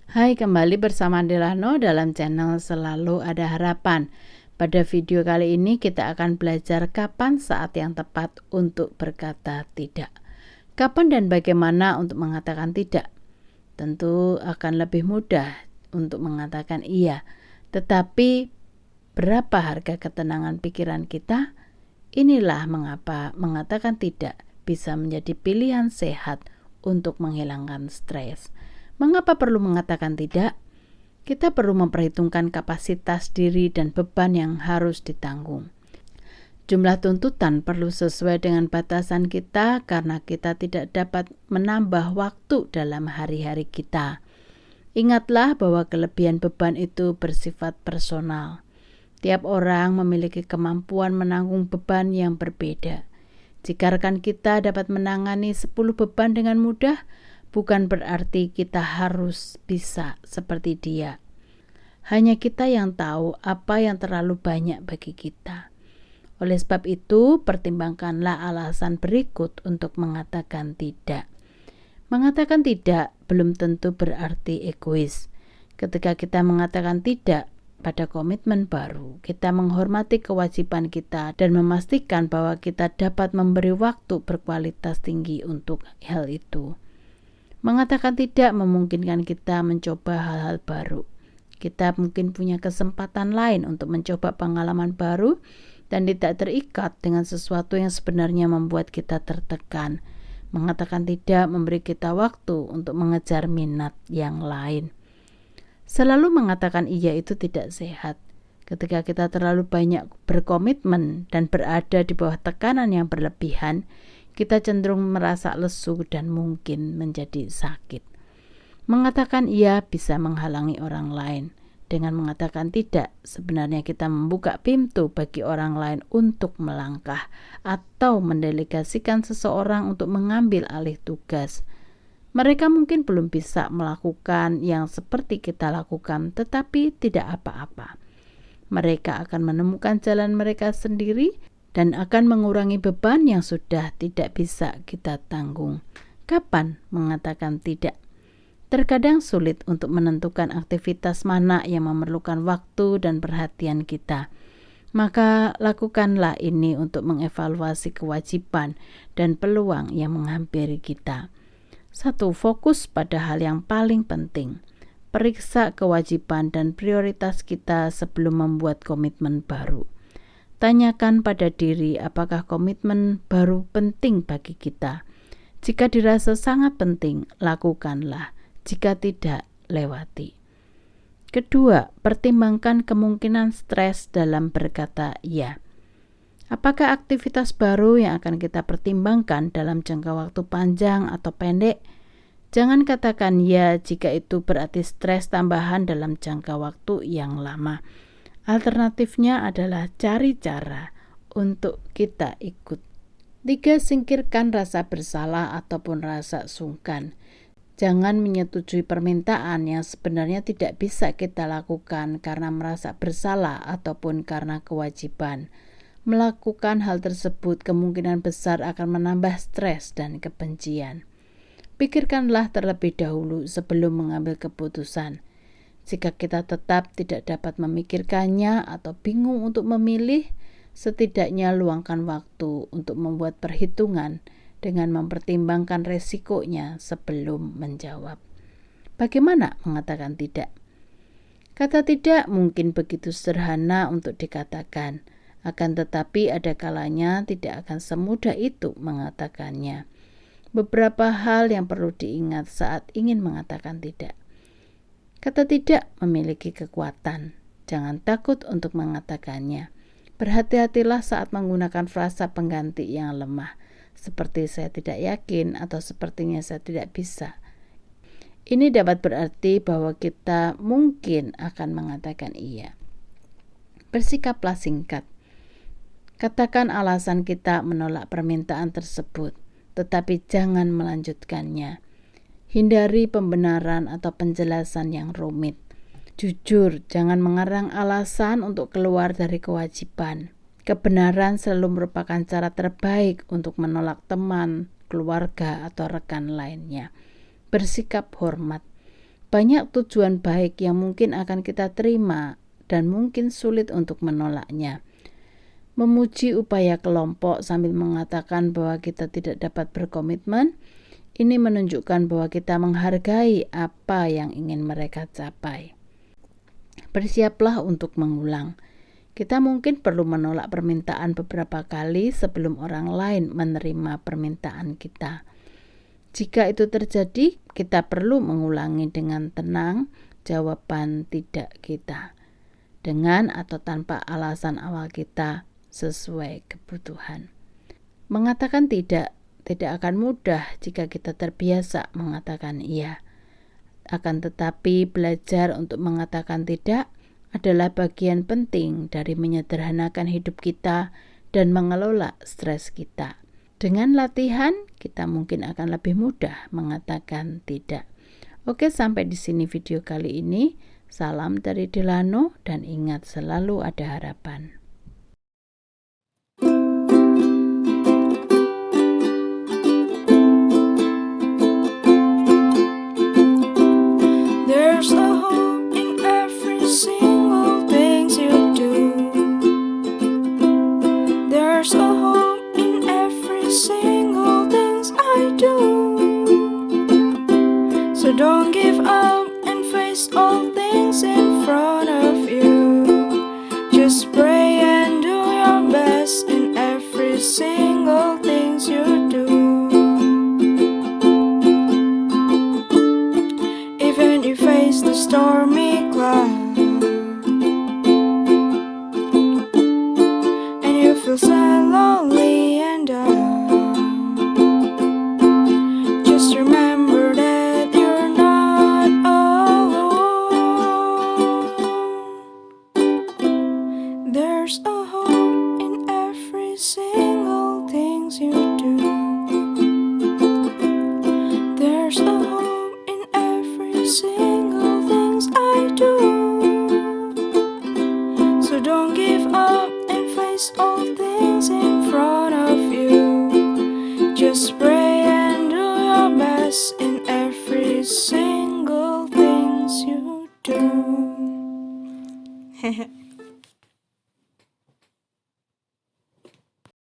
Hai, kembali bersama Delano dalam channel Selalu Ada Harapan. Pada video kali ini kita akan belajar kapan saat yang tepat untuk berkata tidak. Kapan dan bagaimana untuk mengatakan tidak? Tentu akan lebih mudah untuk mengatakan iya. Tetapi berapa harga ketenangan pikiran kita? Inilah mengapa mengatakan tidak bisa menjadi pilihan sehat untuk menghilangkan stres. Mengapa perlu mengatakan tidak? Kita perlu memperhitungkan kapasitas diri dan beban yang harus ditanggung. Jumlah tuntutan perlu sesuai dengan batasan kita karena kita tidak dapat menambah waktu dalam hari-hari kita. Ingatlah bahwa kelebihan beban itu bersifat personal. Tiap orang memiliki kemampuan menanggung beban yang berbeda. Jika rekan kita dapat menangani 10 beban dengan mudah, bukan berarti kita harus bisa seperti dia. Hanya kita yang tahu apa yang terlalu banyak bagi kita. Oleh sebab itu, pertimbangkanlah alasan berikut untuk mengatakan tidak. Mengatakan tidak belum tentu berarti egois. Ketika kita mengatakan tidak pada komitmen baru, kita menghormati kewajiban kita dan memastikan bahwa kita dapat memberi waktu berkualitas tinggi untuk hal itu. Mengatakan tidak memungkinkan kita mencoba hal-hal baru. Kita mungkin punya kesempatan lain untuk mencoba pengalaman baru dan tidak terikat dengan sesuatu yang sebenarnya membuat kita tertekan. Mengatakan tidak memberi kita waktu untuk mengejar minat yang lain. Selalu mengatakan iya itu tidak sehat. Ketika kita terlalu banyak berkomitmen dan berada di bawah tekanan yang berlebihan, kita cenderung merasa lesu dan mungkin menjadi sakit. Mengatakan iya bisa menghalangi orang lain. Dengan mengatakan tidak, sebenarnya kita membuka pintu bagi orang lain untuk melangkah atau mendelegasikan seseorang untuk mengambil alih tugas. Mereka mungkin belum bisa melakukan yang seperti kita lakukan, tetapi tidak apa-apa. Mereka akan menemukan jalan mereka sendiri dan akan mengurangi beban yang sudah tidak bisa kita tanggung. Kapan mengatakan tidak? Terkadang sulit untuk menentukan aktivitas mana yang memerlukan waktu dan perhatian kita. Maka lakukanlah ini untuk mengevaluasi kewajiban dan peluang yang menghampiri kita. 1. Fokus pada hal yang paling penting. Periksa kewajiban dan prioritas kita sebelum membuat komitmen baru. Tanyakan pada diri apakah komitmen baru penting bagi kita. Jika dirasa sangat penting, lakukanlah. Jika tidak, lewati. 2. Pertimbangkan kemungkinan stres dalam berkata iya. Apakah aktivitas baru yang akan kita pertimbangkan dalam jangka waktu panjang atau pendek? Jangan katakan ya jika itu berarti stres tambahan dalam jangka waktu yang lama. Alternatifnya adalah cari cara untuk kita ikut. 3. Singkirkan rasa bersalah ataupun rasa sungkan. Jangan menyetujui permintaan yang sebenarnya tidak bisa kita lakukan karena merasa bersalah ataupun karena kewajiban. Melakukan hal tersebut kemungkinan besar akan menambah stres dan kebencian. Pikirkanlah terlebih dahulu sebelum mengambil keputusan. Jika kita tetap tidak dapat memikirkannya atau bingung untuk memilih, setidaknya luangkan waktu untuk membuat perhitungan dengan mempertimbangkan resikonya sebelum menjawab. Bagaimana mengatakan tidak? Kata tidak mungkin begitu sederhana untuk dikatakan, akan tetapi ada kalanya tidak akan semudah itu mengatakannya. Beberapa hal yang perlu diingat saat ingin mengatakan tidak. Kata tidak memiliki kekuatan. Jangan takut untuk mengatakannya. Berhati-hatilah saat menggunakan frasa pengganti yang lemah, seperti saya tidak yakin atau sepertinya saya tidak bisa. Ini dapat berarti bahwa kita mungkin akan mengatakan iya. Bersikaplah singkat. Katakan alasan kita menolak permintaan tersebut, tetapi jangan melanjutkannya. Hindari pembenaran atau penjelasan yang rumit. Jujur, jangan mengarang alasan untuk keluar dari kewajiban. Kebenaran selalu merupakan cara terbaik untuk menolak teman, keluarga, atau rekan lainnya. Bersikap hormat. Banyak tujuan baik yang mungkin akan kita terima dan mungkin sulit untuk menolaknya. Memuji upaya kelompok sambil mengatakan bahwa kita tidak dapat berkomitmen, ini menunjukkan bahwa kita menghargai apa yang ingin mereka capai. Bersiaplah untuk mengulang. Kita mungkin perlu menolak permintaan beberapa kali sebelum orang lain menerima permintaan kita. Jika itu terjadi, kita perlu mengulangi dengan tenang jawaban tidak kita, dengan atau tanpa alasan awal kita sesuai kebutuhan. Mengatakan tidak akan mudah jika kita terbiasa mengatakan iya. Akan tetapi belajar untuk mengatakan tidak adalah bagian penting dari menyederhanakan hidup kita dan mengelola stres kita. Dengan latihan, kita mungkin akan lebih mudah mengatakan tidak. Oke, sampai di sini video kali ini. Salam dari Delano dan ingat selalu ada harapan. There's a hope in every single thing you do. There's a hope in every single thing I do. So don't give up and face all things in front of you. Just pray and do your best in every single thing you do. Even if you face the stormy